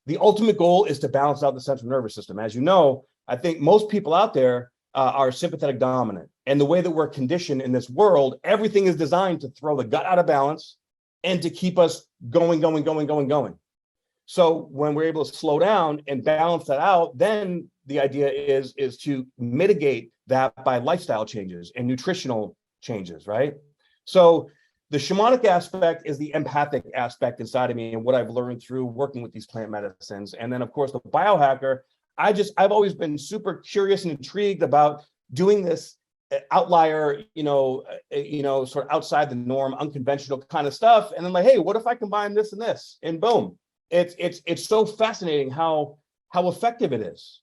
the ultimate goal is to balance out the central nervous system. As you know, I think most people out there are sympathetic dominant. And the way that we're conditioned in this world, everything is designed to throw the gut out of balance and to keep us going. So when we're able to slow down and balance that out, then the idea is to mitigate that by lifestyle changes and nutritional changes, right? So the shamanic aspect is the empathic aspect inside of me and what I've learned through working with these plant medicines. And then, of course, the biohacker, I've always been super curious and intrigued about doing this outlier, sort of outside the norm, unconventional kind of stuff. And then like, hey, what if I combine this and this? And boom, it's so fascinating how effective it is.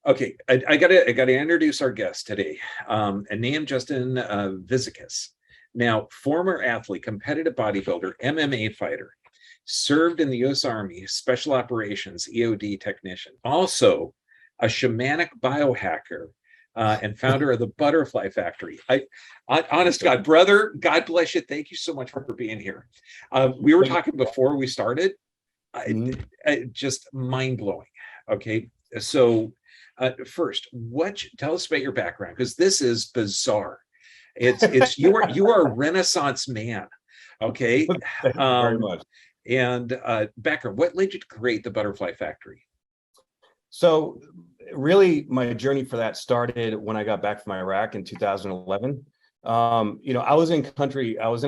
Okay, I gotta introduce our guest today, a name Justin Vizakis. Now, former athlete, competitive bodybuilder, MMA fighter, served in the U.S. Army, Special Operations EOD technician, also a shamanic biohacker, and founder of the Butterfly Factory. Honest to God, brother, God bless you. Thank you so much for being here. We were talking before we started, just mind blowing. Okay, so. First, tell us about your background, because this is bizarre. You are a Renaissance man, okay? Thank you very much. And background, what led you to create the Butterfly Factory? So really, my journey for that started when I got back from Iraq in 2011. I was in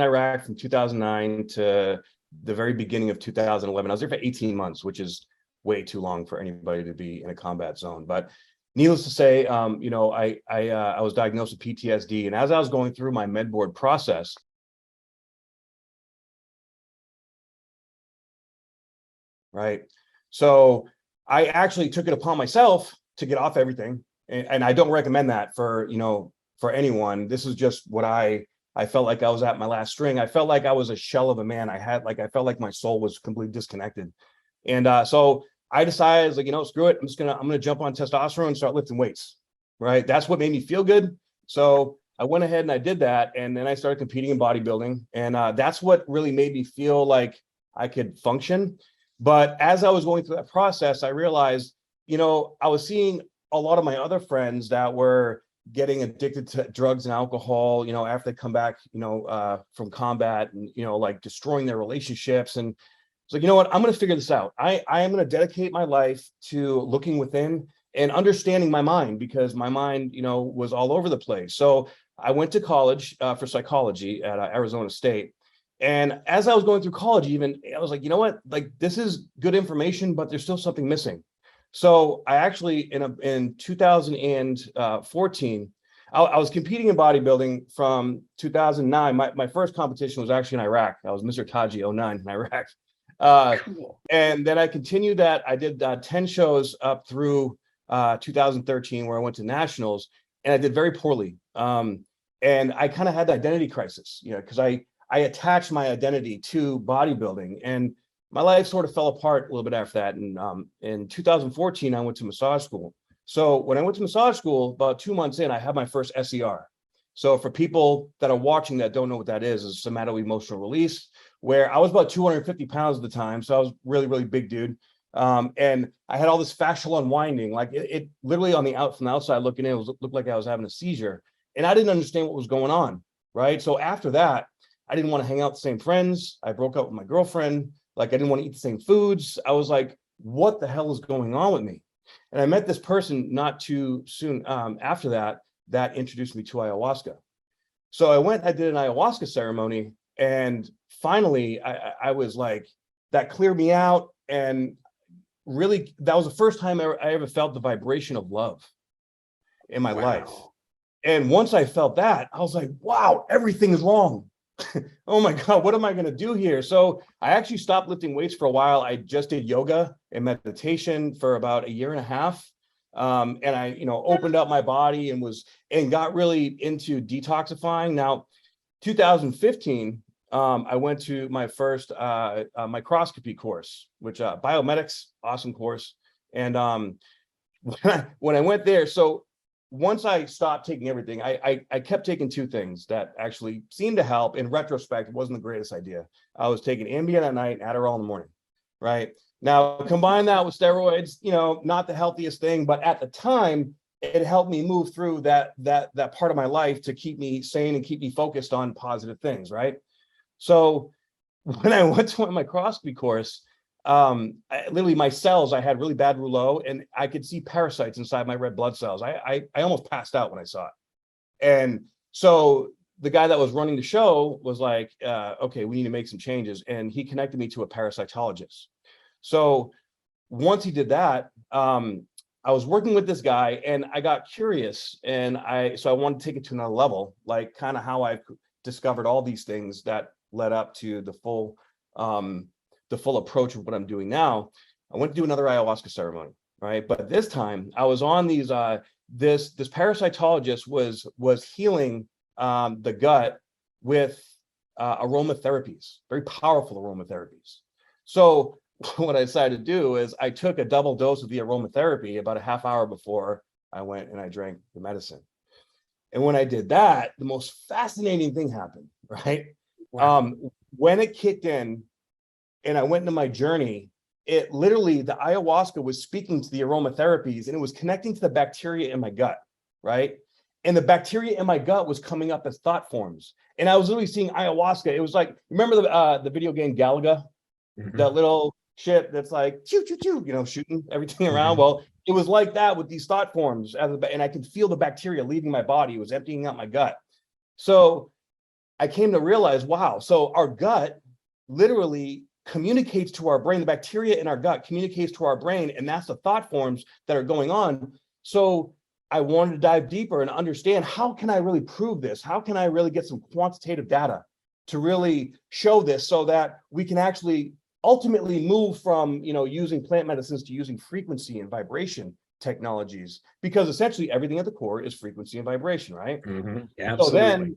Iraq from 2009 to the very beginning of 2011. I was there for 18 months, which is way too long for anybody to be in a combat zone. But needless to say, I was diagnosed with PTSD, and as I was going through my med board process, right, so I actually took it upon myself to get off everything, and I don't recommend that for anyone. This is just what I felt like I was at my last string. I felt like I was a shell of a man. I felt like my soul was completely disconnected. And so I decided, I was like, screw it. I'm gonna jump on testosterone and start lifting weights, right? That's what made me feel good. So I went ahead and I did that. And then I started competing in bodybuilding. And that's what really made me feel like I could function. But as I was going through that process, I realized, I was seeing a lot of my other friends that were getting addicted to drugs and alcohol, after they come back, from combat, and, like destroying their relationships. And it's like, you know what, I'm going to figure this out. I am going to dedicate my life to looking within and understanding my mind, because my mind, was all over the place. So I went to college for psychology at Arizona State. And as I was going through college, even, I was like, you know what, like, this is good information, but there's still something missing. So I actually, in 2014, I was competing in bodybuilding from 2009. My first competition was actually in Iraq. I was Mr. Taji 09 in Iraq. Cool. And then I continued that. I did 10 shows up through 2013, where I went to nationals, and I did very poorly. And I kind of had the identity crisis, because I attached my identity to bodybuilding, and my life sort of fell apart a little bit after that. And in 2014, I went to massage school. So when I went to massage school, about 2 months in, I had my first SER. So for people that are watching that don't know what that is somato-emotional release, where I was about 250 pounds at the time. So I was really, really big dude. And I had all this fascial unwinding, like it literally from the outside looking in, looked like I was having a seizure. And I didn't understand what was going on, right? So after that, I didn't want to hang out with the same friends. I broke up with my girlfriend. Like, I didn't want to eat the same foods. I was like, what the hell is going on with me? And I met this person not too soon after that introduced me to ayahuasca. So I did an ayahuasca ceremony, and finally I was like, that cleared me out. And really, that was the first time I ever felt the vibration of love in my life. And once I felt that, I was like, wow, everything is wrong. Oh my God, what am I going to do here? So I actually stopped lifting weights for a while. I just did yoga and meditation for about 1.5 years. And I, opened up my body and got really into detoxifying. Now, 2015, I went to my first microscopy course, which biomedics, awesome course. And when I went there, so once I stopped taking everything, I kept taking two things that actually seemed to help. In retrospect, it wasn't the greatest idea. I was taking Ambien at night, Adderall in the morning, right? Now, combine that with steroids, not the healthiest thing, but at the time, it helped me move through that part of my life to keep me sane and keep me focused on positive things, So when I went to my microscopy course, literally my cells, I had really bad rouleau, and I could see parasites inside my red blood cells. I almost passed out when I saw it. And so the guy that was running the show was like, okay, we need to make some changes. And he connected me to a parasitologist. So once he did that, I was working with this guy, and I got curious, and so I wanted to take it to another level, like kind of how I've discovered all these things that led up to the full approach of what I'm doing now. I went to do another ayahuasca ceremony, right? But this time I was on these, this parasitologist was healing the gut with aromatherapies, very powerful aromatherapies. So what I decided to do is I took a double dose of the aromatherapy about a half hour before I went and I drank the medicine. And when I did that, the most fascinating thing happened, right? Wow. When it kicked in and I went into my journey, it literally, the ayahuasca was speaking to the aromatherapies, and it was connecting to the bacteria in my gut, right? And the bacteria in my gut was coming up as thought forms. And I was literally seeing ayahuasca. It was like, remember the video game Galaga? Mm-hmm. That little shit that's like, choo, choo, choo, shooting everything around. Mm-hmm. Well, it was like that with these thought forms. And I could feel the bacteria leaving my body. It was emptying out my gut. So I came to realize, wow, so our gut literally communicates to our brain. The bacteria in our gut communicates to our brain, and that's the thought forms that are going on. So I wanted to dive deeper and understand, how can I really prove this? How can I really get some quantitative data to really show this, so that we can actually ultimately move from using plant medicines to using frequency and vibration technologies, because essentially everything at the core is frequency and vibration, right? Mm-hmm. Absolutely. So then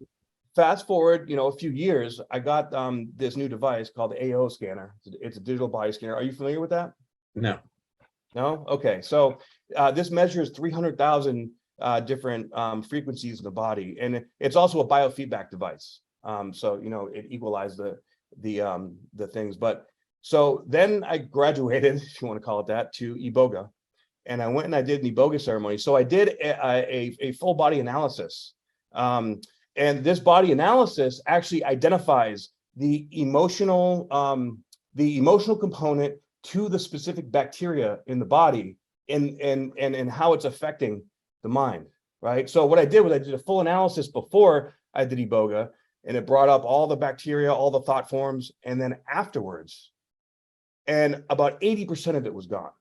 fast forward, a few years, I got this new device called the AO scanner. It's a digital body scanner. Are you familiar with that? No. No? Okay. So this measures 300,000 different frequencies in the body, and it's also a biofeedback device. So it equalized the things. But so then I graduated, if you want to call it that, to Iboga, and I went and I did an Iboga ceremony. So I did a full body analysis. And this body analysis actually identifies the emotional component to the specific bacteria in the body, and how it's affecting the mind, right? So what I did was I did a full analysis before I did Iboga, and it brought up all the bacteria, all the thought forms, and then afterwards, and about 80% of it was gone.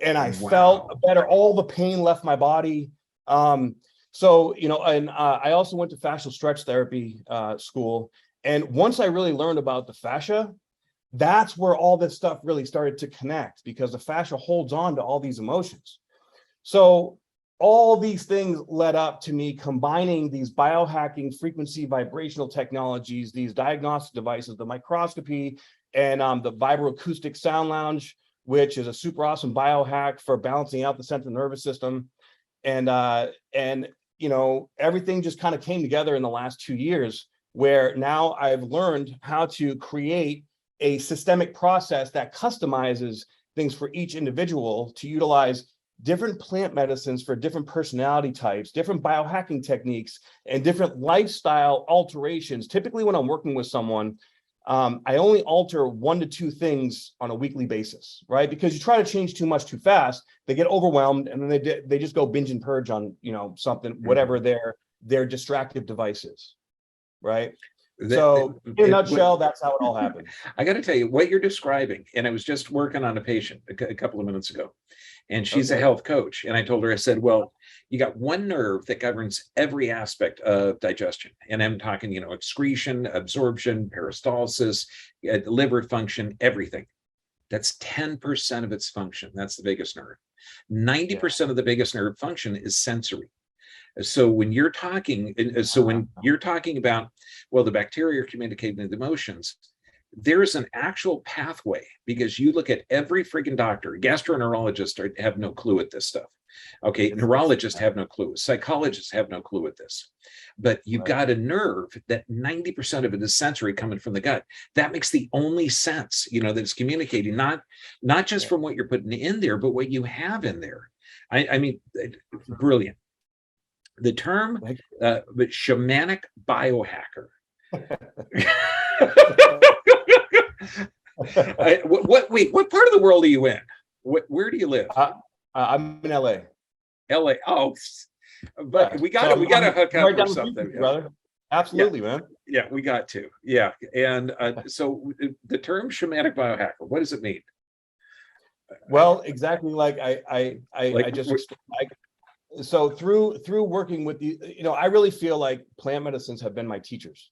And I felt better. All the pain left my body. So, and I also went to fascial stretch therapy school. And once I really learned about the fascia, that's where all this stuff really started to connect, because the fascia holds on to all these emotions. So all these things led up to me combining these biohacking frequency vibrational technologies, these diagnostic devices, the microscopy, and the vibroacoustic sound lounge, which is a super awesome biohack for balancing out the central nervous system. And everything just kind of came together in the last 2 years, where now I've learned how to create a systemic process that customizes things for each individual to utilize different plant medicines for different personality types, different biohacking techniques, and different lifestyle alterations. Typically, when I'm working with someone, I only alter 1 to 2 things on a weekly basis, right? Because you try to change too much too fast, they get overwhelmed, and then they just go binge and purge on something, whatever their distractive device is, right? So in a nutshell, that's how it all happened. I got to tell you what you're describing, and I was just working on a patient a couple of minutes ago, and she's a health coach, and I told her, I said, well, you got one nerve that governs every aspect of digestion, and I'm talking, excretion, absorption, peristalsis, liver function, everything. That's 10% of its function. That's the biggest nerve. 90% of the biggest nerve function is sensory. So when you're talking, about, well, the bacteria are communicating with emotions, there's an actual pathway, because you look at every freaking doctor, gastroenterologists have no clue at this stuff. Okay, neurologists have no clue, psychologists have no clue at this, but you've got a nerve that 90% of it is sensory, coming from the gut. That makes the only sense, that it's communicating, not just from what you're putting in there, but what you have in there. I mean, brilliant. The term, but shamanic biohacker. What part of the world are you in? Where do you live? I'm in LA. LA. Oh, but we got to hook up or something, brother. Absolutely, man. Yeah, we got to. Yeah, and so the term shamanic biohacker, what does it mean? Well, exactly like I just explained. So through working with I really feel like plant medicines have been my teachers.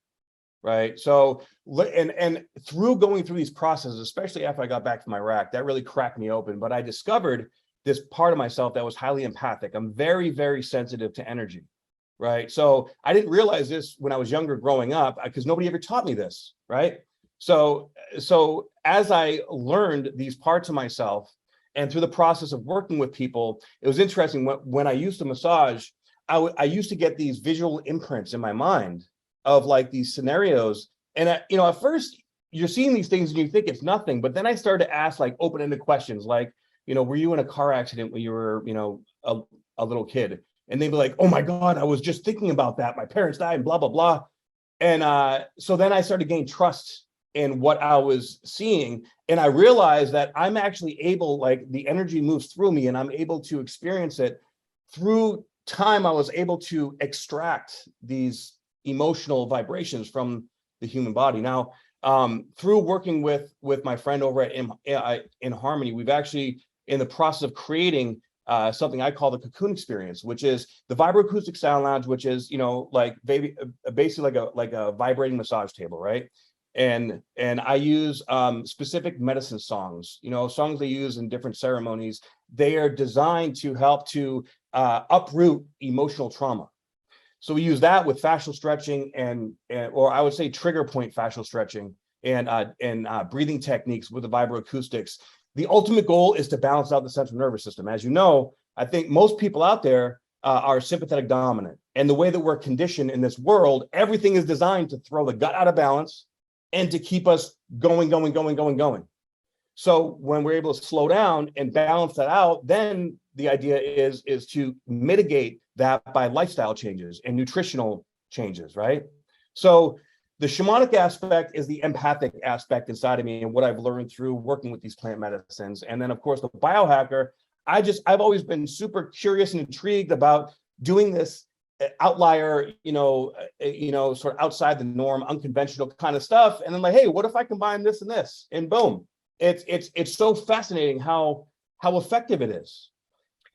Right. So, and through going through these processes, especially after I got back from Iraq, that really cracked me open. But I discovered this part of myself that was highly empathic. I'm very, very sensitive to energy. Right. So I didn't realize this when I was younger growing up, because nobody ever taught me this. Right. So as I learned these parts of myself, and through the process of working with people, it was interesting. When I used to massage, I used to get these visual imprints in my mind of like these scenarios. And at first you're seeing these things and you think it's nothing, but then I started to ask like open-ended questions, like, were you in a car accident when you were, a little kid? And they'd be like, oh my God, I was just thinking about that. My parents died and blah, blah, blah. And so then I started to gain trust in what I was seeing. And I realized that I'm actually able, like the energy moves through me and I'm able to experience it through time. I was able to extract these emotional vibrations from the human body. Now, through working with my friend over at In Harmony, we've actually in the process of creating something I call the Cocoon Experience, which is the vibroacoustic sound lounge, which is basically like a vibrating massage table, right? And I use specific medicine songs, songs they use in different ceremonies. They are designed to help to uproot emotional trauma. So we use that with fascial stretching or I would say trigger point fascial stretching and breathing techniques with the vibroacoustics. The ultimate goal is to balance out the central nervous system. As you know, I think most people out there are sympathetic dominant. And the way that we're conditioned in this world, everything is designed to throw the gut out of balance and to keep us going. So when we're able to slow down and balance that out, then the idea is to mitigate that by lifestyle changes and nutritional changes, right? So the shamanic aspect is the empathic aspect inside of me and what I've learned through working with these plant medicines. And then of course the biohacker, I've always been super curious and intrigued about doing this outlier, sort of outside the norm, unconventional kind of stuff. And then like, hey, what if I combine this and this? And boom, it's so fascinating how effective it is.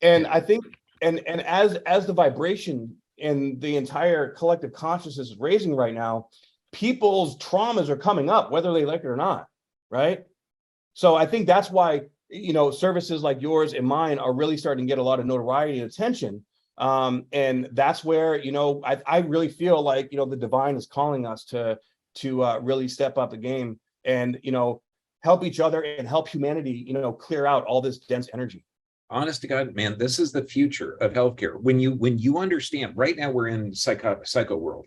And I think, and as the vibration and the entire collective consciousness is raising right now, people's traumas are coming up, whether they like it or not, right? So I think that's why, services like yours and mine are really starting to get a lot of notoriety and attention. And that's where, I really feel like, the divine is calling us to really step up the game and, help each other and help humanity, clear out all this dense energy. Honest to God, man, this is the future of healthcare. When you understand, right now we're in psycho world.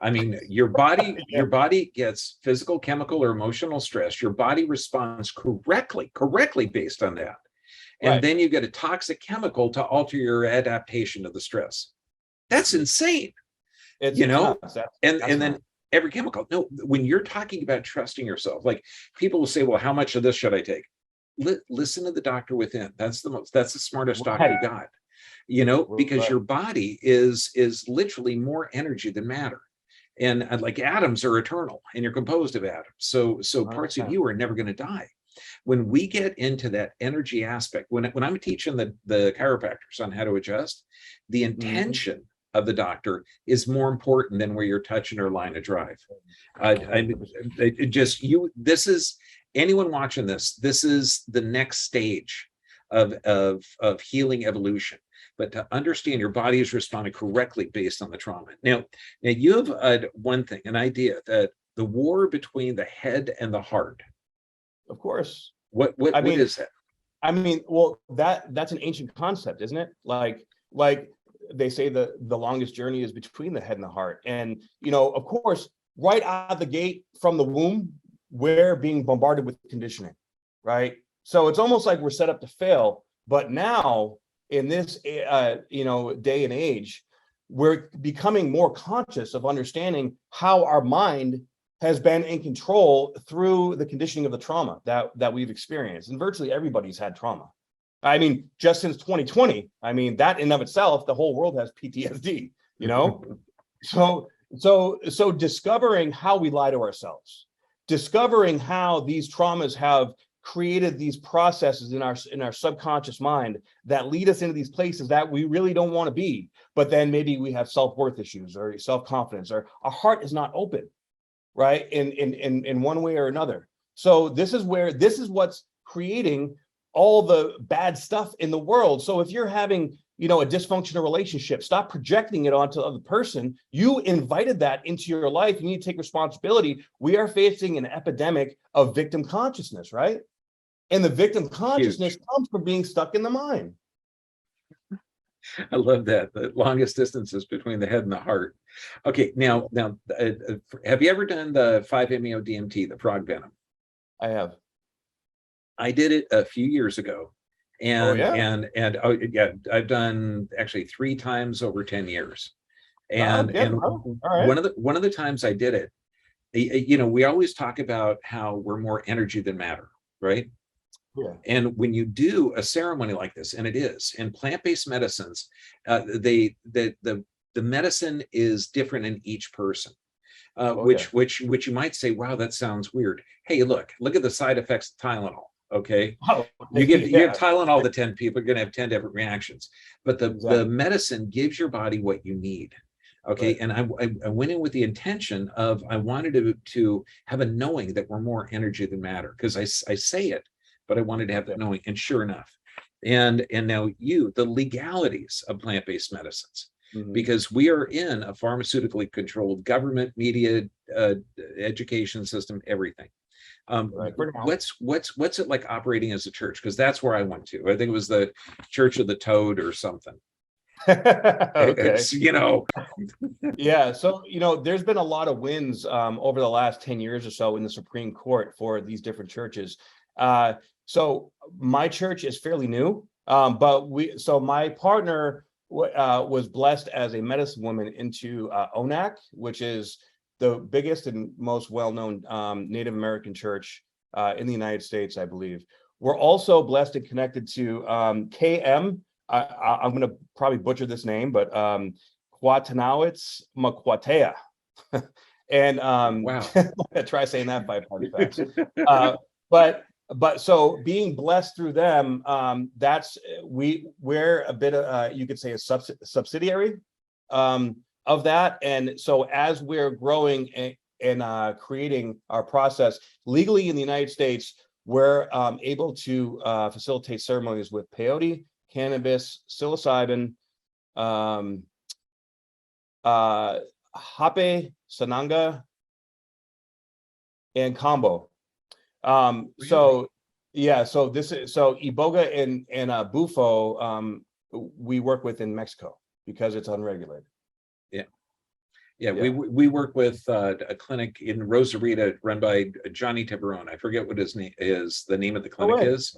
I mean, your body gets physical, chemical, or emotional stress. Your body responds correctly based on that. And then you get a toxic chemical to alter your adaptation to the stress. That's insane. It's and then every chemical. No, when you're talking about trusting yourself, like people will say, well, how much of this should I take? Listen to the doctor within. That's the smartest doctor you got, because your body is literally more energy than matter. And like atoms are eternal and you're composed of atoms. So parts of you are never going to die. When we get into that energy aspect, when I'm teaching the chiropractors on how to adjust, the intention of the doctor is more important than where you're touching or line of drive. This is anyone watching this is the next stage of healing evolution, but to understand your body is responding correctly based on the trauma. Now you have one thing, an idea that the war between the head and the heart. Of course. What is that? I mean, well, that's an ancient concept, isn't it? Like they say the longest journey is between the head and the heart. And, you know, of course, right out of the gate from the womb, we're being bombarded with conditioning, right? So it's almost like we're set up to fail. But now in this, you know, day and age, we're becoming more conscious of understanding how our mind has been in control through the conditioning of the trauma that we've experienced. And virtually everybody's had trauma. I mean, just since 2020, I mean, that in of itself, the whole world has PTSD, you know? So discovering how we lie to ourselves, discovering how these traumas have created these processes in our subconscious mind that lead us into these places that we really don't want to be, but then maybe we have self-worth issues or self-confidence, or our heart is not open, right? In one way or another. So this is what's creating all the bad stuff in the world. So if you're having, you know, a dysfunctional relationship, stop projecting it onto the other person. You invited that into your life. You need to take responsibility. We are facing an epidemic of victim consciousness, right? And the victim consciousness comes from being stuck in the mind. I love that. The longest distances between the head and the heart. Okay, now, have you ever done the 5-MeO-DMT, the frog venom? I have. I did it a few years ago, and I've done actually 3 times over 10 years. And one of the times I did it, you know, we always talk about how we're more energy than matter, right? Yeah. And when you do a ceremony like this, and it is, in plant-based medicines, the medicine is different in each person. Which you might say, wow, that sounds weird. Hey, look at the side effects of Tylenol. Okay, you give Tylenol to 10 people, you're going to have 10 different reactions, but the medicine gives your body what you need. Okay, and I went in with the intention of, I wanted to have a knowing that we're more energy than matter, because I say it, but I wanted to have that knowing. And sure enough, and now the legalities of plant-based medicines, because we are in a pharmaceutically controlled government, media, education system, everything. What's it like operating as a church? Because that's where I went to. I think it was the Church of the Toad or something. Okay. It's, you know. Yeah, so, you know, there's been a lot of wins over the last 10 years or so in the Supreme Court for these different churches. So my church is fairly new, but my partner was blessed as a medicine woman into ONAC, which is the biggest and most well-known Native American church in the United States, I believe. We're also blessed and connected to KM. I'm going to probably butcher this name, but Quatanowitz Makwatea. And wow. try saying that 5 times fast. But so being blessed through them, we're a bit of you could say a subsidiary of that. And so as we're growing and creating our process legally in the United States, we're able to facilitate ceremonies with peyote, cannabis, psilocybin, hape, sananga, and combo. Really? So Iboga and Bufo, we work with in Mexico because it's unregulated. Yeah, we work with a clinic in Rosarita run by Johnny Tiburon. I forget what his name is. The name of the clinic is.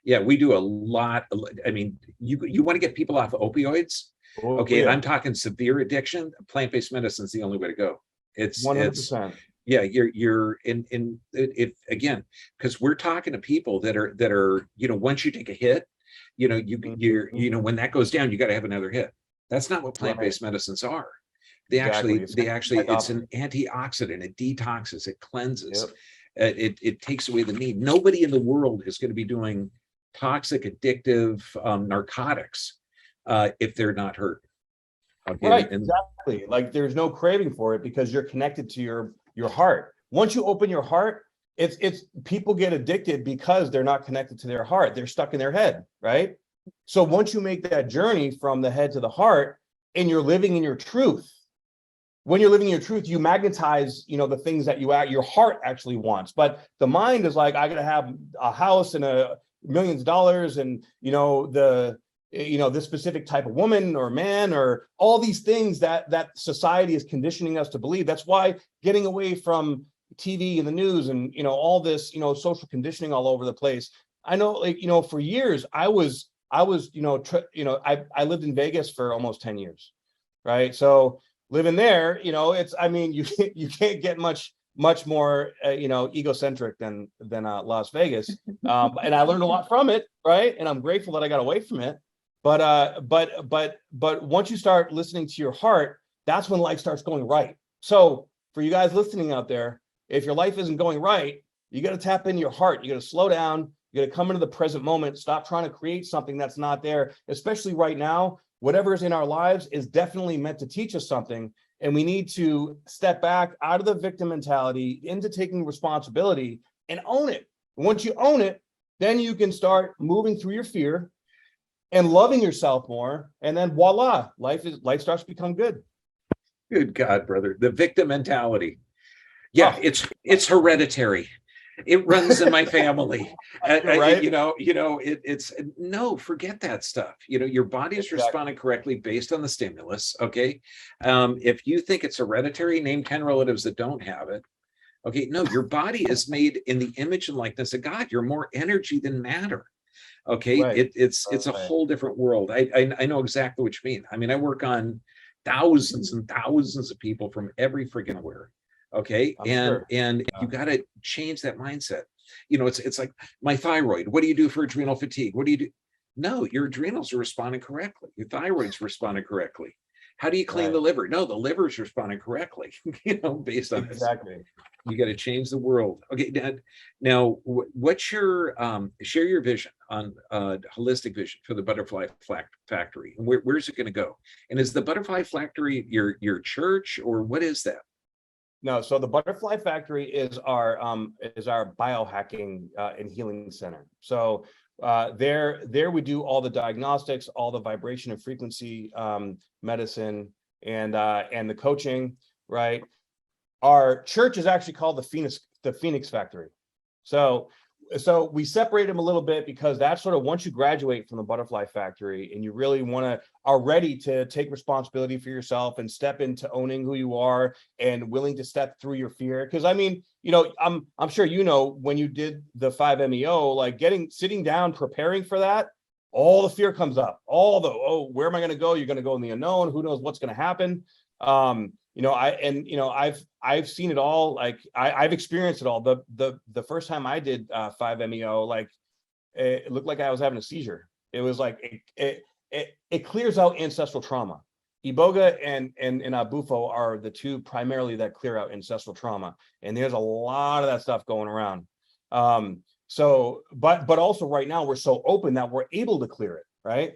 Yeah, we do a lot. I mean, you want to get people off opioids? Okay, I'm talking severe addiction. Plant-based medicine is the only way to go. It's 100%. Yeah, you're in if again, because we're talking to people that are you know, once you take a hit, you know, you're you know, when that goes down, you got to have another hit. That's not what plant-based medicines are. They actually it's an antioxidant. It detoxes, it cleanses, it takes away the need. Nobody in the world is going to be doing toxic, addictive narcotics if they're not hurt. Okay? Right, exactly. Like there's no craving for it because you're connected to your heart. Once you open your heart, it's people get addicted because they're not connected to their heart. They're stuck in their head, right? So once you make that journey from the head to the heart and you're living in your truth, when you're living in your truth, you magnetize, the things that your heart actually wants. But the mind is like, I gotta have a house and millions of dollars and, this specific type of woman or man or all these things that society is conditioning us to believe. That's why getting away from TV and the news and, all this, social conditioning all over the place. I know, for years I lived in Vegas for almost 10 years, right? So living there, you can't get much more, egocentric than Las Vegas. And I learned a lot from it, right? And I'm grateful that I got away from it. But once you start listening to your heart, that's when life starts going right. So for you guys listening out there, if your life isn't going right, you got to tap into your heart. You got to slow down. You got to come into the present moment. Stop trying to create something that's not there, especially right now. Whatever is in our lives is definitely meant to teach us something. And we need to step back out of the victim mentality into taking responsibility and own it. And once you own it, then you can start moving through your fear and loving yourself more. And then voila, life starts to become good. Good God, brother. The victim mentality. Yeah, it's hereditary. It runs in my family. Right? It's no, forget that stuff. Your body is responding correctly based on the stimulus. Okay. If you think it's hereditary, name 10 relatives that don't have it. Okay. No, your body is made in the image and likeness of God. You're more energy than matter. Okay. Right. It's a whole different world. I know exactly what you mean. I mean, I work on thousands and thousands of people from every freaking where. Okay. And you got to change that mindset. It's like my thyroid. What do you do for adrenal fatigue? What do you do? No, your adrenals are responding correctly. Your thyroid's responding correctly. How do you clean the liver? No, the liver's responding correctly, based on exactly. You got to change the world. Okay, Dad. Now, what's your share your vision on holistic vision for the Butterfly Factory? And where's it going to go? And is the Butterfly Factory your church, or what is that? No, so the Butterfly Factory is our biohacking and healing center. So there we do all the diagnostics, all the vibration and frequency medicine, and the coaching. Right. Our church is actually called the Phoenix Factory. So we separate them a little bit because that's sort of once you graduate from the Butterfly Factory and you really are ready to take responsibility for yourself and step into owning who you are and willing to step through your fear. Because I mean, I'm sure when you did the 5-MeO, like sitting down, preparing for that, all the fear comes up. Where am I going to go? You're going to go in the unknown. Who knows what's going to happen? I've seen it all. Like I've experienced it all. The first time I did 5-MeO, like it looked like I was having a seizure. It was like it clears out ancestral trauma. Iboga and Abufo are the two primarily that clear out ancestral trauma, and there's a lot of that stuff going around. But also right now we're so open that we're able to clear it, right?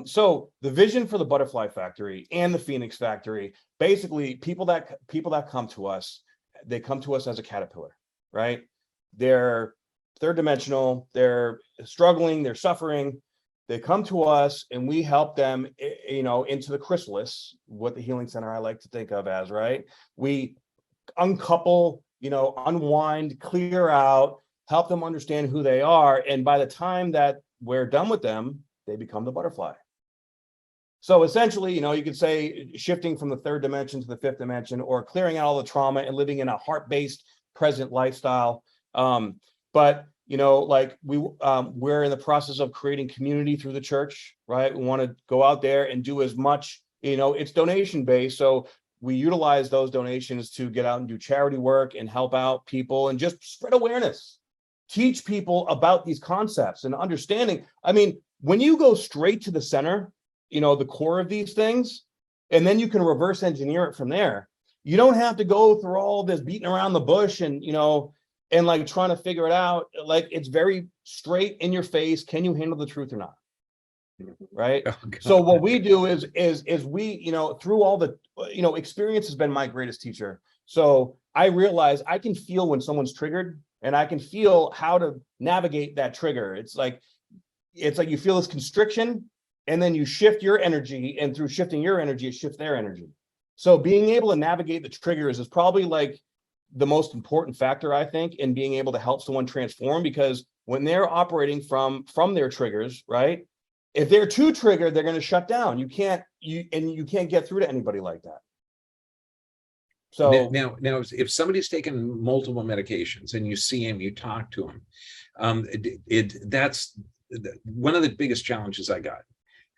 So the vision for the Butterfly Factory and the Phoenix Factory, basically people that come to us, they come to us as a caterpillar, right? They're third dimensional, they're struggling, they're suffering. They come to us and we help them, into the chrysalis, what the healing center I like to think of as, right? We uncouple, unwind, clear out, help them understand who they are. And by the time that we're done with them, they become the butterfly. So essentially, you could say shifting from the third dimension to the fifth dimension, or clearing out all the trauma and living in a heart-based present lifestyle. But we're in the process of creating community through the church, right? We want to go out there and do as much, it's donation based. So we utilize those donations to get out and do charity work and help out people and just spread awareness, teach people about these concepts and understanding. I mean, when you go straight to the center, the core of these things, and then you can reverse engineer it from there. You don't have to go through all this beating around the bush and, and like trying to figure it out. Like it's very straight in your face. Can you handle the truth or not? Right. Oh, so what we do is we, through all the, experience has been my greatest teacher. So I realize I can feel when someone's triggered, and I can feel how to navigate that trigger. It's like you feel this constriction, and then you shift your energy, and through shifting your energy, it shifts their energy. So being able to navigate the triggers is probably like the most important factor, I think, in being able to help someone transform, because when they're operating from their triggers, right? If they're too triggered, they're going to shut down. You can't get through to anybody like that. So now, if somebody's taken multiple medications and you see him, you talk to him, that's one of the biggest challenges I got.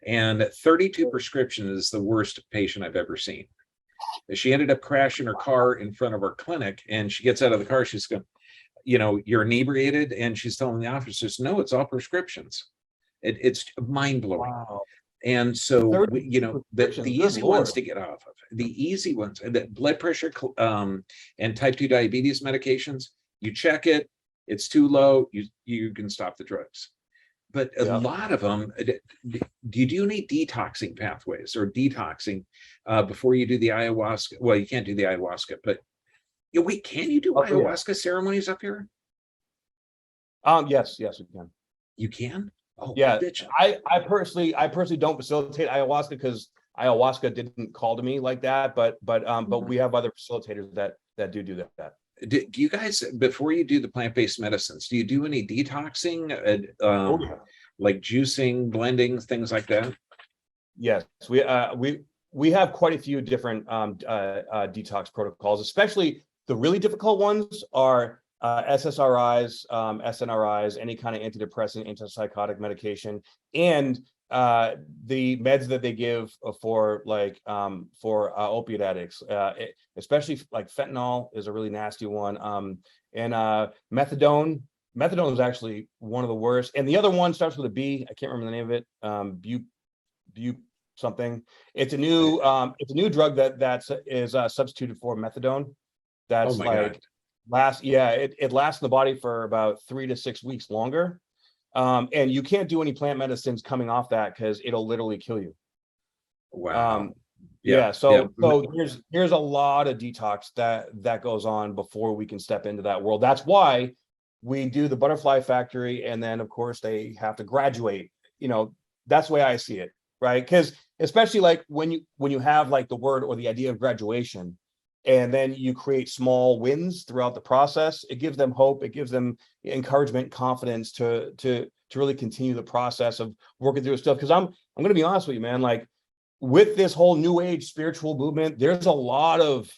And 32 prescriptions is the worst patient I've ever seen. She ended up crashing her car in front of our clinic, and she gets out of the car. She's going, you're inebriated. And she's telling the officers, no, it's all prescriptions. It's mind blowing. wow. And so, the easy ones to get off of, the easy ones, the blood pressure and type 2 diabetes medications, you check it, it's too low, you can stop the drugs. But a lot of them, do you do any detoxing pathways or detoxing before you do the ayahuasca? Well, you can't do the ayahuasca, but wait, can you do ayahuasca ceremonies up here? Yes, we can. You can? Oh, yeah. Bitch. I personally don't facilitate ayahuasca because ayahuasca didn't call to me like that. But we have other facilitators that do that. Do you guys, before you do the plant-based medicines, do you do any detoxing, like juicing, blending, things like that? Yes, we have quite a few different detox protocols. Especially the really difficult ones are SSRIs, SNRIs, any kind of antidepressant, antipsychotic medication, and the meds that they give for opiate addicts, especially like fentanyl is a really nasty one, and methadone. Methadone is actually one of the worst, and the other one starts with a B. I can't remember the name of it. Bu something. It's a new drug that is substituted for methadone. That's God. It lasts in the body for about 3 to 6 weeks longer. And you can't do any plant medicines coming off that because it'll literally kill you. Wow. So there's a lot of detox that goes on before we can step into that world. That's why we do the butterfly factory, and then of course they have to graduate. That's the way I see it, right? Because especially like when you have like the word or the idea of graduation, and then you create small wins throughout the process, it gives them hope, it gives them encouragement, confidence to really continue the process of working through stuff. Because I'm going to be honest with you, man, like with this whole new age spiritual movement, there's a lot of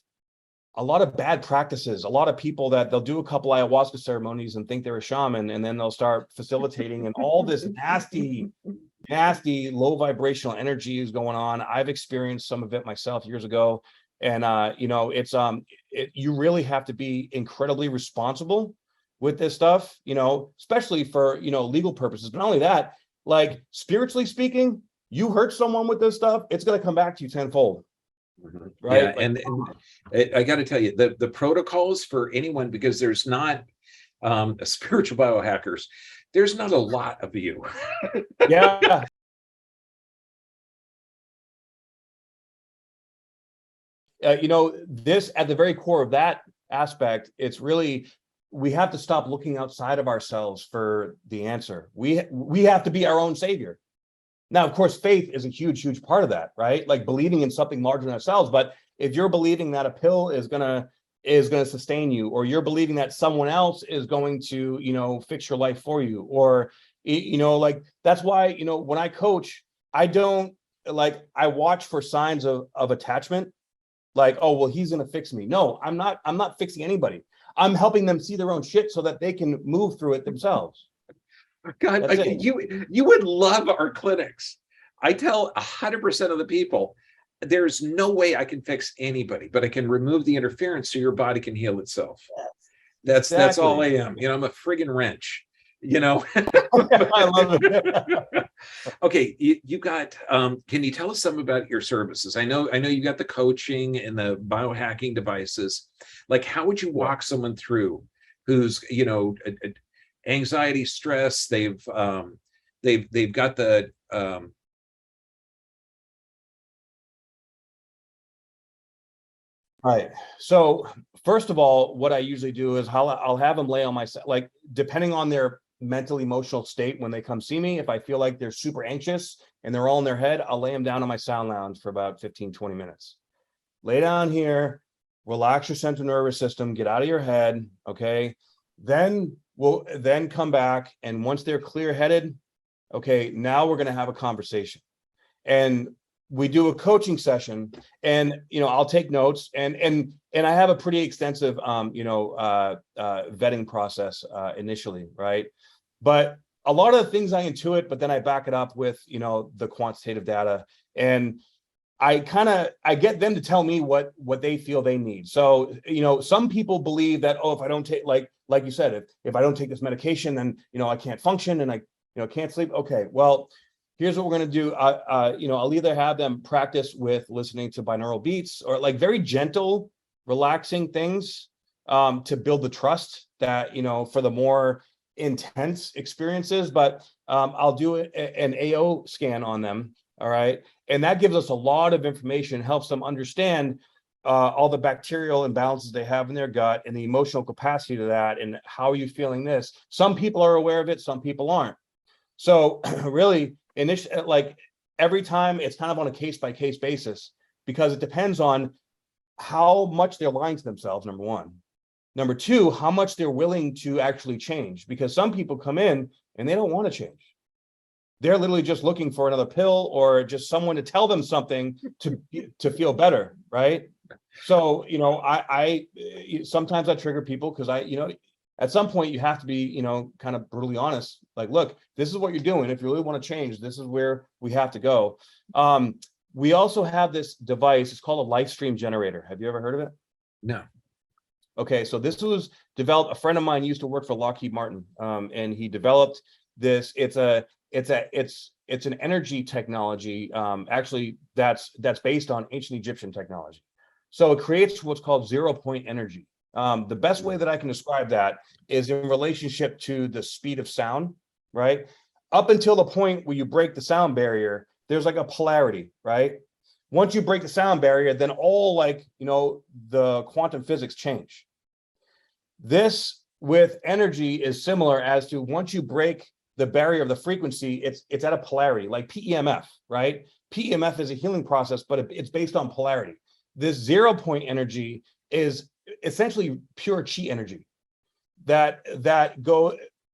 bad practices. A lot of people that they'll do a couple ayahuasca ceremonies and think they're a shaman, and then they'll start facilitating, and all this nasty low vibrational energy is going on. I've experienced some of it myself years ago. And you really have to be incredibly responsible with this stuff, especially for legal purposes. But not only that, like spiritually speaking, you hurt someone with this stuff, it's going to come back to you tenfold. Right? Yeah, and I got to tell you, the protocols for anyone, because there's not spiritual biohackers, there's not a lot of you. Yeah. This at the very core of that aspect, it's really, we have to stop looking outside of ourselves for the answer. We have to be our own savior. Now, of course, faith is a huge part of that, right? Like believing in something larger than ourselves. But if you're believing that a pill is gonna sustain you, or you're believing that someone else is going to, fix your life for you, or like that's why, when I coach, I watch for signs of attachment. Like, oh, well, he's going to fix me. No, I'm not fixing anybody. I'm helping them see their own shit so that they can move through it themselves. God, you would love our clinics. I tell 100% of the people, there's no way I can fix anybody, but I can remove the interference so your body can heal itself. That's all I am. I'm a friggin' wrench. I love it. Okay, you got can you tell us something about your services? I know you got the coaching and the biohacking devices. Like, how would you walk someone through who's anxiety, stress, they've got the Right. So first of all, what I usually do is I'll have them lay on my side, like depending on their mental emotional state when they come see me. If I feel like they're super anxious and they're all in their head, I'll lay them down on my sound lounge for about 15, 20 minutes. Lay down here, relax your central nervous system, get out of your head. Okay. Then we'll then come back. And once they're clear headed, okay, now we're going to have a conversation. And we do a coaching session, and I'll take notes, and I have a pretty extensive vetting process initially, right? But a lot of the things I intuit, but then I back it up with the quantitative data, and I get them to tell me what they feel they need. So some people believe that, oh, if I don't take, like you said, if I don't take this medication, then I can't function, and I can't sleep. Okay, well, here's what we're going to do. I'll either have them practice with listening to binaural beats, or like very gentle, relaxing things to build the trust that, for the more intense experiences. But I'll do an AO scan on them. All right. And that gives us a lot of information, helps them understand all the bacterial imbalances they have in their gut and the emotional capacity to that. And how are you feeling this? Some people are aware of it, some people aren't. So really, like every time it's kind of on a case-by-case basis, because it depends on how much they're lying to themselves, number one. Number two, how much they're willing to actually change, because some people come in and they don't want to change. They're literally just looking for another pill or just someone to tell them something to feel better, right? So, I sometimes I trigger people because at some point you have to be, kind of brutally honest. Like, look, this is what you're doing. If you really want to change, this is where we have to go. We also have this device. It's called a live stream generator. Have you ever heard of it? No. Okay, so this was developed. A friend of mine used to work for Lockheed Martin, and he developed this. It's an energy technology. Actually, that's based on ancient Egyptian technology. So it creates what's called 0-point energy. The best way that I can describe that is in relationship to the speed of sound, right? Up until the point where you break the sound barrier, there's like a polarity, right? Once you break the sound barrier, then all the quantum physics change. This with energy is similar as to once you break the barrier of the frequency, it's at a polarity, like PEMF, right? PEMF is a healing process, but it's based on polarity. This 0-point energy is essentially pure chi energy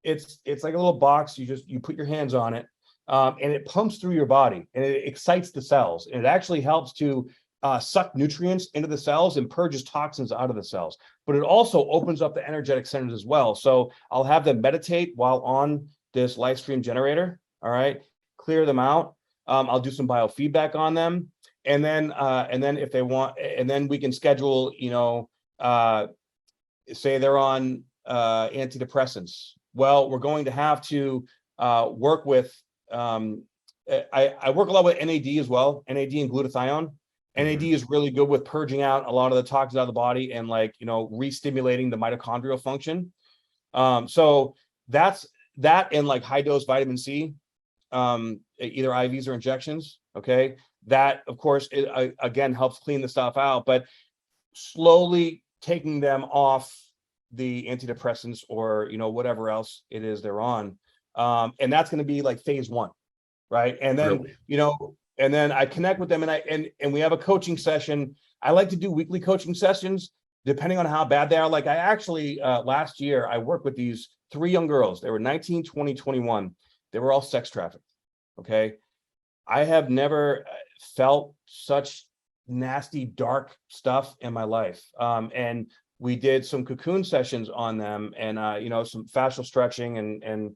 it's like a little box. You put your hands on it, and it pumps through your body, and it excites the cells, and it actually helps to suck nutrients into the cells and purges toxins out of the cells. But it also opens up the energetic centers as well. So I'll have them meditate while on this live stream generator. All right, clear them out. I'll do some biofeedback on them, and then if they want, and then we can schedule, say they're on antidepressants. Well, we're going to have to work with, I work a lot with NAD as well, NAD and glutathione. NAD is really good with purging out a lot of the toxins out of the body and re-stimulating the mitochondrial function. So that's that, and like high dose vitamin C, either IVs or injections. Okay. That of course, it again helps clean the stuff out, but slowly taking them off the antidepressants or whatever else it is they're on, and that's going to be like phase one, right? And then and then I connect with them, and we have a coaching session. I like to do weekly coaching sessions depending on how bad they are. Like I actually last year I worked with these 3 young girls. They were 19, 20, 21. They were all sex trafficked. Okay, I have never felt such nasty, dark stuff in my life. And we did some cocoon sessions on them, and some fascial stretching and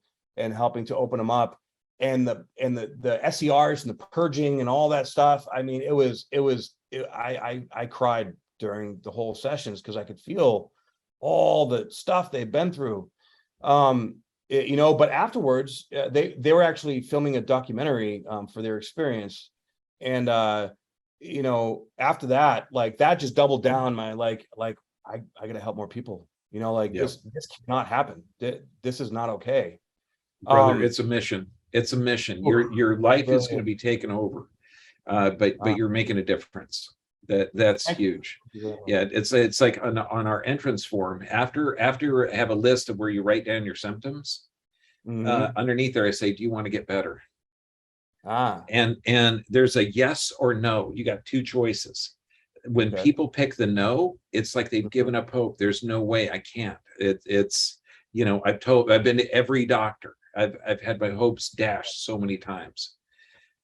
helping to open them up, and the SERs and the purging and all that stuff. I mean, I cried during the whole sessions because I could feel all the stuff they've been through. But afterwards, they were actually filming a documentary for their experience, and after that, like that just doubled down my I gotta help more people. This cannot happen. This is not okay. Brother, it's a mission. It's a mission. Your life is going to be taken over, but you're making a difference. That's huge. Yeah, it's like on our entrance form, after I have a list of where you write down your symptoms, underneath there I say, do you want to get better? And there's a yes or no. You got two choices. When people pick the no, it's like they've given up hope. There's no way, I can't. It's I've been to every doctor. I've had my hopes dashed so many times.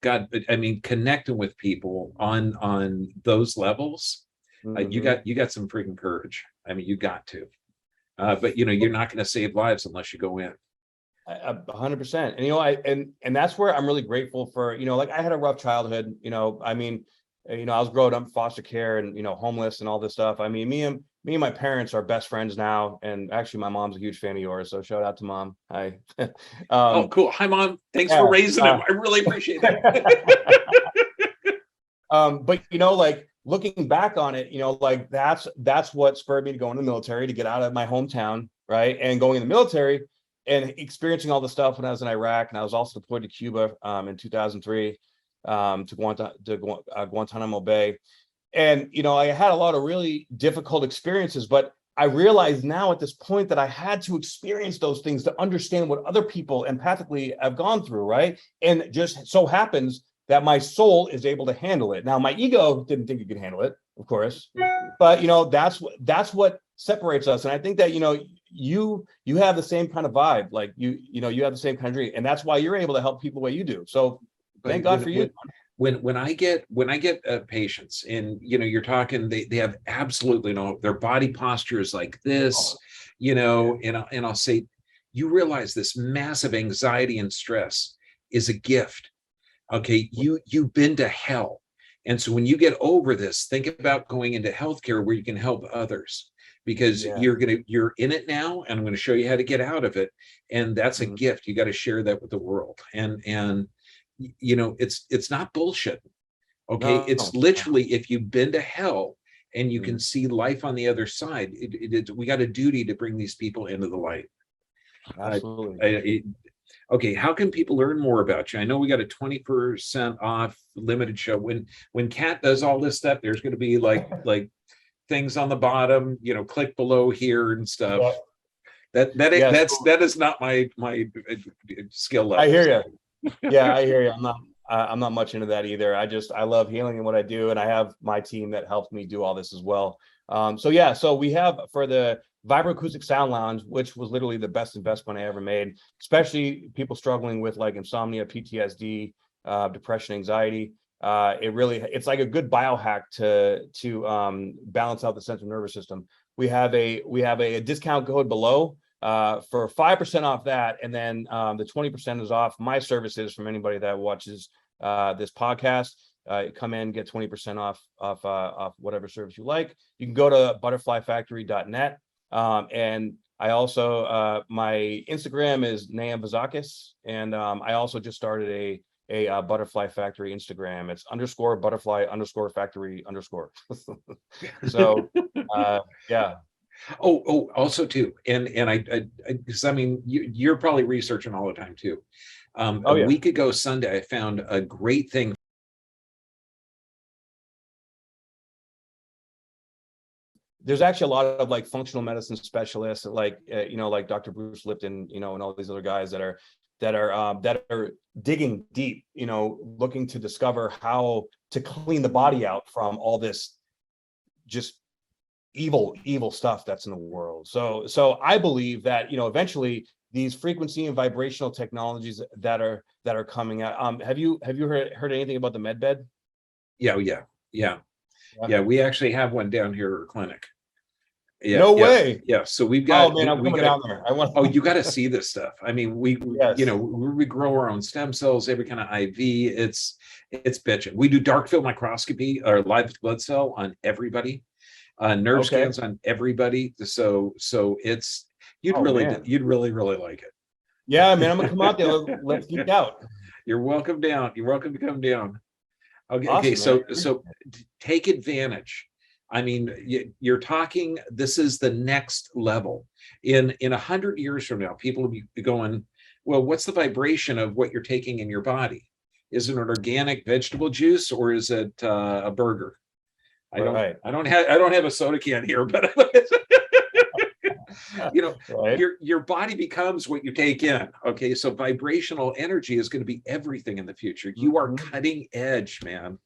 God, but I mean, connecting with people on those levels, you got some freaking courage. I mean, you got to. But you're not going to save lives unless you go in. 100%. And and that's where I'm really grateful for, like I had a rough childhood, I mean, I was growing up in foster care and, homeless and all this stuff. I mean, me and my parents are best friends now. And actually my mom's a huge fan of yours. So shout out to Mom. Hi. Oh, cool. Hi, Mom. Thanks for raising him. I really appreciate it. But, like looking back on it, like that's what spurred me to go in the military, to get out of my hometown. Right. And going in the military and experiencing all the stuff when I was in Iraq, and I was also deployed to Cuba in 2003 to Guantanamo Bay. And, I had a lot of really difficult experiences, but I realize now at this point that I had to experience those things to understand what other people empathically have gone through, right? And it just so happens that my soul is able to handle it. Now, my ego didn't think it could handle it, of course, but, that's what separates us. And I think that, you have the same kind of vibe, like you have the same kind of dream, and that's why you're able to help people the way you do. So thank God for you. When I get patients, and you're talking, they have absolutely no, their body posture is like this, and I'll say, you realize this massive anxiety and stress is a gift. Okay, you've been to hell, and so when you get over this, think about going into healthcare where you can help others, because you're in it now, and I'm going to show you how to get out of it, and that's a gift. You got to share that with the world, and it's not bullshit. Okay, it's literally, if you've been to hell and you can see life on the other side, we got a duty to bring these people into the light. Absolutely. Okay, how can people learn more about you? I know we got a 20% off limited show. When Kat does all this stuff, there's going to be like things on the bottom, click below here and stuff. That is not my skill level. I hear you. Yeah, I hear you. I'm not much into that either. I love healing and what I do, and I have my team that helps me do all this as well. So we have, for the Vibroacoustic Sound Lounge, which was literally the best investment I ever made, especially people struggling with like insomnia, PTSD, depression, anxiety. It's like a good biohack to balance out the central nervous system. We have a discount code below for 5% off that, and then the 20% is off my services from anybody that watches this podcast. Come in, get 20% off whatever service you like. You can go to butterflyfactory.net. And I also, my Instagram is Nahum Vizakis, and I also just started a Butterfly Factory Instagram. It's _butterfly_factory_. So yeah. Also too, and because I mean, you're probably researching all the time too. A week ago Sunday, I found a great thing. There's actually a lot of like functional medicine specialists, like like Dr. Bruce Lipton, and all these other guys that are digging deep, looking to discover how to clean the body out from all this just evil stuff that's in the world. So I believe that eventually these frequency and vibrational technologies that are coming out. Have you heard anything about the med bed? Yeah. We actually have one down here at our clinic. No way. Yeah. So we've got. Oh man, I'm coming down there. You got to see this stuff. I mean, we grow our own stem cells, every kind of IV. It's bitching. We do dark field microscopy or live blood cell on everybody, nerve scans on everybody. So it's you'd really like it. Yeah, man, I'm gonna come out there. Let's geek out. You're welcome down. You're welcome to come down. Okay. Awesome, So take advantage. I mean, you're talking, this is the next level. In 100 years from now, people will be going, well, what's the vibration of what you're taking in your body? Is it an organic vegetable juice, or is it a burger? Right. I don't have a soda can here, but you know, Right. your body becomes what you take in. Okay, so vibrational energy is going to be everything in the future. You are Mhm. cutting edge, man. Thank you.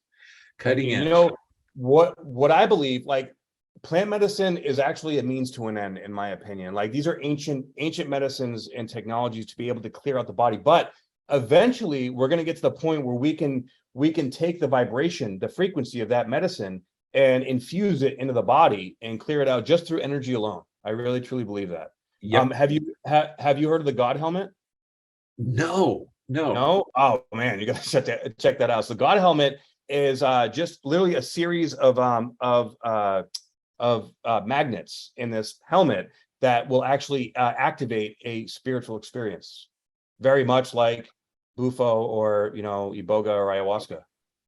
Cutting You edge. know what I believe, like plant medicine is actually a means to an end, in my opinion. Like these are ancient medicines and technologies to be able to clear out the body. But eventually we're going to get to the point where we can take the vibration, the frequency of that medicine and infuse it into the body and clear it out just through energy alone. I really truly believe that. Yep. Have you heard of the God helmet? No, no. No? Oh man, you gotta check that out. So God helmet is just literally a series of magnets in this helmet that will actually activate a spiritual experience, very much like Bufo or Iboga or ayahuasca.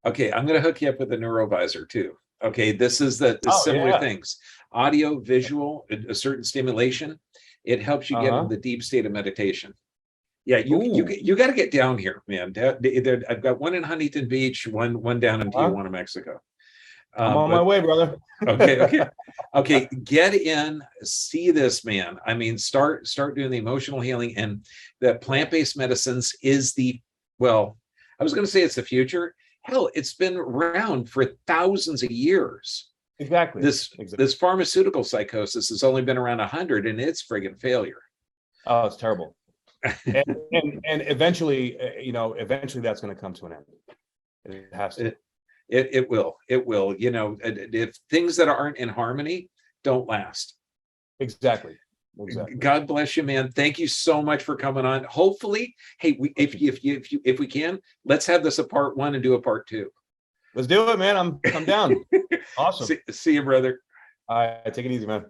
Okay, I'm going to hook you up with a neurovisor too. Okay, this is the Oh similar yeah. things. Audio, visual, a certain stimulation. It helps you get in Uh-huh. the deep state of meditation. Yeah, Ooh. you got to get down here, man. I've got one in Huntington Beach, one down in Uh-huh. Tijuana, Mexico. I'm on my But way, brother. okay. Get in, see this, man. I mean, start doing the emotional healing, and the plant-based medicines is well, I was going to say it's the future. Hell, it's been around for thousands of years. Exactly. This pharmaceutical psychosis has only been around 100, and it's friggin' failure. Oh, it's terrible. And eventually, eventually that's going to come to an end. It has to. It will. If things that aren't in harmony don't last. Exactly. God bless you, man. Thank you so much for coming on. Hopefully, hey, if we can, let's have this a part 1 and do a part 2. Let's do it, man. I'm down. Awesome. See you, brother. All right, take it easy, man.